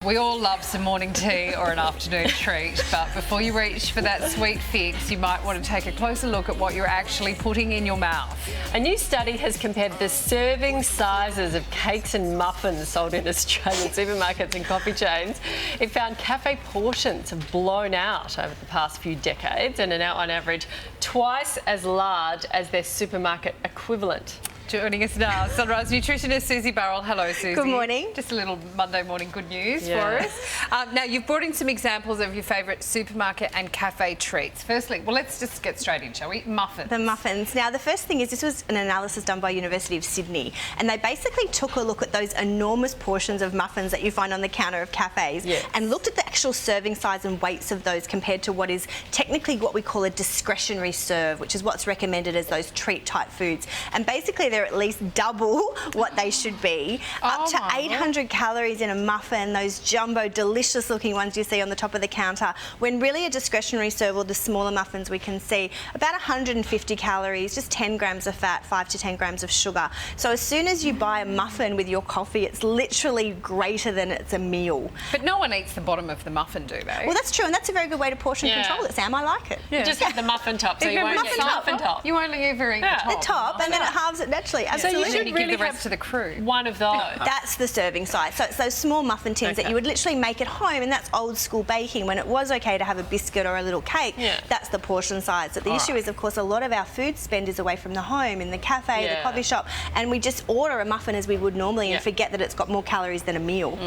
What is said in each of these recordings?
We all love some morning tea or an afternoon treat, but before you reach for that sweet fix, you might want to take a closer look at what you're actually putting in your mouth. A new study has compared the serving sizes of cakes and muffins sold in Australian supermarkets and coffee chains. It found cafe portions have blown out over the past few decades and are now on average twice as large as their supermarket equivalent. Joining us now, Sunrise nutritionist Susie Burrell. Hello, Susie. Good morning. Just a little Monday morning good news for us. Now, you've brought in some examples of your favourite supermarket and cafe treats. Firstly, well, let's just get straight in, shall we? Muffins. The muffins. Now, the first thing is this was an analysis done by University of Sydney, and they basically took a look at those enormous portions of muffins that you find on the counter of cafes and looked at the actual serving size and weights of those compared to what is technically what we call a discretionary serve, which is what's recommended as those treat-type foods. And basically, they're at least double what they should be. Up to 800 calories in a muffin, those jumbo, delicious-looking ones you see on the top of the counter. When really a discretionary serve, or the smaller muffins, we can see about 150 calories, just 10 grams of fat, 5 to 10 grams of sugar. So as soon as you buy a muffin with your coffee, it's literally greater than it's a meal. But no one eats the bottom of the muffin, do they? Well, that's true, and that's a very good way to portion control it, Sam. I like it. You just have the muffin top, so you won't get the muffin top. You only ever eat the top. And then it halves it naturally. So you And should then you really give the have rest to the crew. one of those. That's the serving size. So it's those small muffin tins that you would literally make at home, and that's old school baking. When it was okay to have a biscuit or a little cake, that's the portion size. But the issue is, of course, a lot of our food spend is away from the home, in the cafe, the coffee shop, and we just order a muffin as we would normally and forget that it's got more calories than a meal.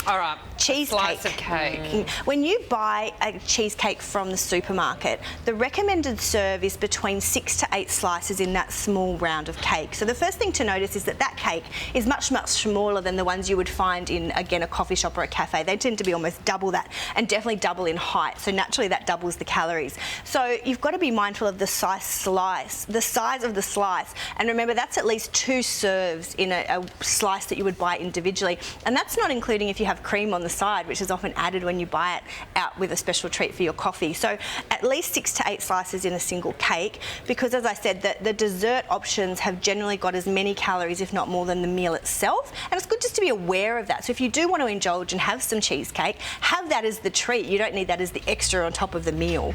All right. Cheesecake. Slice of cake. When you buy a cheesecake from the supermarket, the recommended serve is between 6 to 8 slices in that small round of cake. So the first thing to notice is that cake is much, much smaller than the ones you would find in, again, a coffee shop or a cafe. They tend to be almost double that, and definitely double in height. So naturally that doubles the calories. So you've got to be mindful of the size of the slice. And remember, that's at least 2 serves in a slice that you would buy individually. And that's not including if you have cream on the side, which is often added when you buy it out with a special treat for your coffee. So at least 6 to 8 slices in a single cake, because as I said, the dessert options have generally got as many calories, if not more, than the meal itself. And it's good just to be aware of that. So if you do want to indulge and have some cheesecake, have that as the treat. You don't need that as the extra on top of the meal.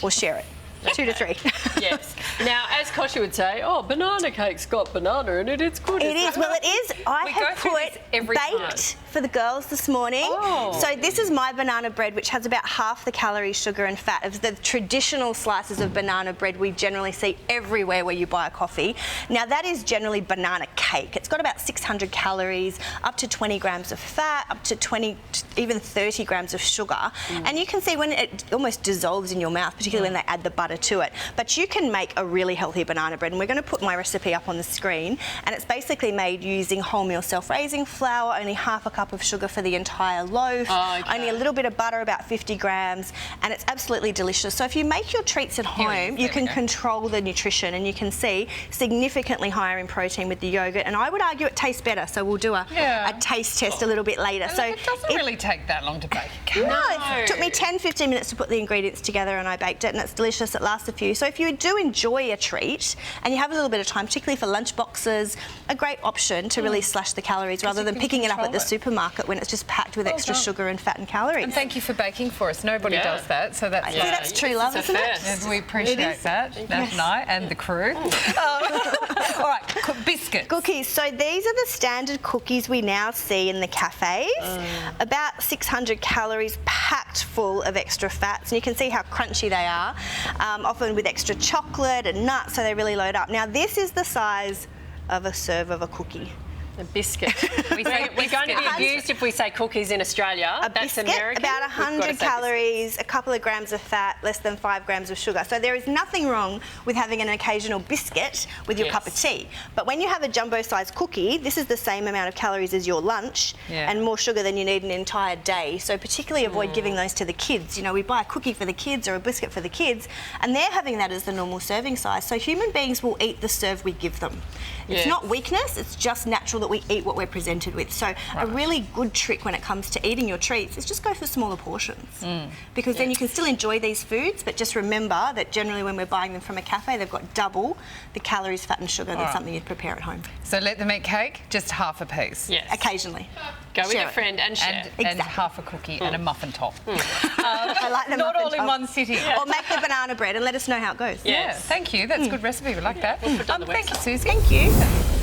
Or share it. 2 to 3. Yes. Now, as Koshi would say, banana cake's got banana in it. It's good. It is. Well, it is. I have put baked for the girls this morning. So this is my banana bread, which has about half the calories, sugar and fat of the traditional slices of banana bread we generally see everywhere where you buy a coffee. Now, that is generally banana cake. It's got about 600 calories, up to 20 grams of fat, up to 20, even 30 grams of sugar. And you can see when it almost dissolves in your mouth, particularly when they add the butter to it. But you can make a really healthy banana bread, and we're going to put my recipe up on the screen. And it's basically made using wholemeal self-raising flour, only half a cup of sugar for the entire loaf, only a little bit of butter, about 50 grams, and it's absolutely delicious. So if you make your treats at home, you can control the nutrition, and you can see significantly higher in protein with the yogurt. And I would argue it tastes better, so we'll do a taste test a little bit later. And so it doesn't really take that long to bake a cake. No, it took me 10-15 minutes to put the ingredients together, and I baked it, and it's delicious. It lasts a few. So if you do enjoy a treat and you have a little bit of time, particularly for lunch boxes, a great option to really slash the calories rather than picking it up at the supermarket when it's just packed with extra sugar and fat and calories. And thank you for baking for us. Nobody does that, so that's that's true love, isn't it? And we appreciate that, Nat and I, and the crew. All right, biscuits. Cookies. So these are the standard cookies we now see in the cafes. About 600 calories, packed full of extra fats, and you can see how crunchy they are. Often with extra chocolate and nuts, so they really load up. Now, this is the size of a serve of a cookie. A biscuit. We're going to be abused if we say cookies in Australia. That's biscuit, American. About 100 calories, a couple of grams of fat, less than 5 grams of sugar. So there is nothing wrong with having an occasional biscuit with your cup of tea. But when you have a jumbo-sized cookie, this is the same amount of calories as your lunch and more sugar than you need an entire day. So particularly avoid giving those to the kids. You know, we buy a cookie for the kids or a biscuit for the kids, and they're having that as the normal serving size. So human beings will eat the serve we give them. It's not weakness, it's just natural that but we eat what we're presented with. So a really good trick when it comes to eating your treats is just go for smaller portions. Because then you can still enjoy these foods, but just remember that generally when we're buying them from a cafe, they've got double the calories, fat and sugar than something you'd prepare at home. So let them eat cake, just half a piece. Yes. Occasionally. Go with Share your it. friend and share. And half a cookie and a muffin top. I like the Not muffin all in top. one sitting. Or make the banana bread and let us know how it goes. Yeah, thank you. That's a good recipe. We like that. We'll put it on the Thank you, website. Susie. Thank you.